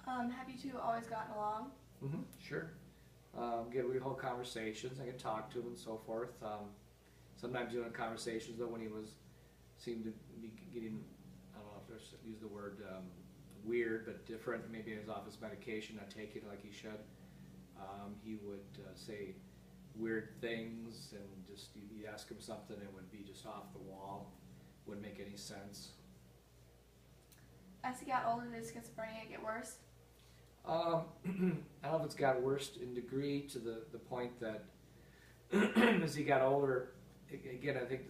Have you two always gotten along? Sure. We hold conversations. I can talk to him and so forth. Sometimes during conversations though, when he seemed to be getting, I don't know if there's use the word weird, but different. Maybe he was off his medication, not taking it like he should. He would say weird things, and just you ask him something, it would be just off the wall. Wouldn't make any sense. As he got older, did his schizophrenia get worse? I don't know if it's got worse in degree to the point that as he got older, again, I think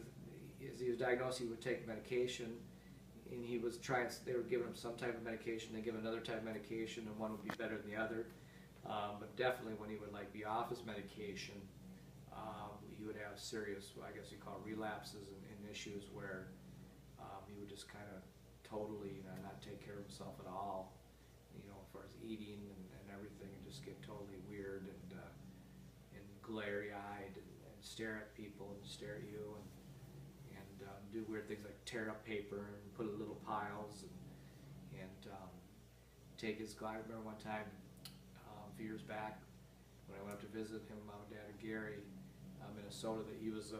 as he was diagnosed, he would take medication, and he was trying. They were giving him some type of medication, they give him another type of medication, and one would be better than the other. But definitely, when he would be off his medication, he would have serious, I guess you call it relapses and issues where he would just kind of totally not take care of himself at all. As far as eating and everything, and just get totally weird and glary-eyed and stare at people and stare at you and do weird things like tear up paper and put it in little piles and take his glass. I remember one time a few years back when I went up to visit him, Mom and Dad and Gary, Minnesota, that he was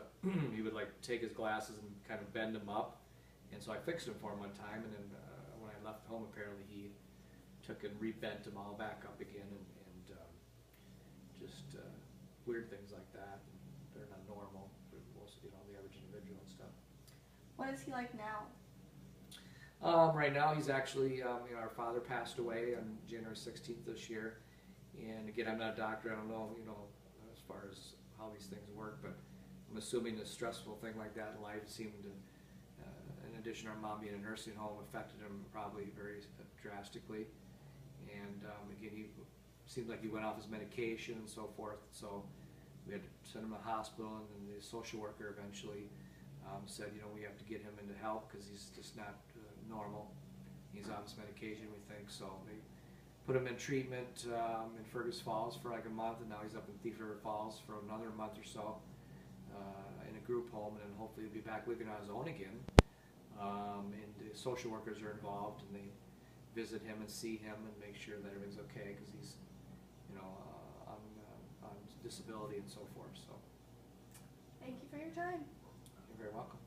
he would take his glasses and kind of bend them up, and so I fixed them for him one time, and then when I left home, apparently he took and rebent them all back up again, and just weird things like that. They're not normal for most, the average individual and stuff. What is he like now? Right now, he's actually, our father passed away on January 16th this year, and again, I'm not a doctor. I don't know, as far as how these things work, but I'm assuming a stressful thing like that in life seemed to, in addition to our mom being in a nursing home, affected him probably very drastically. And again, he seemed like he went off his medication and so forth, so we had to send him to the hospital, and then the social worker eventually said, we have to get him into help because he's just not normal. He's off his medication, we think, so they put him in treatment in Fergus Falls for a month, and now he's up in Thief River Falls for another month or so in a group home, and then hopefully he'll be back living on his own again. And the social workers are involved, and they visit him and see him and make sure that everything's okay, because he's on disability and so forth. So thank you for your time. you're very welcome.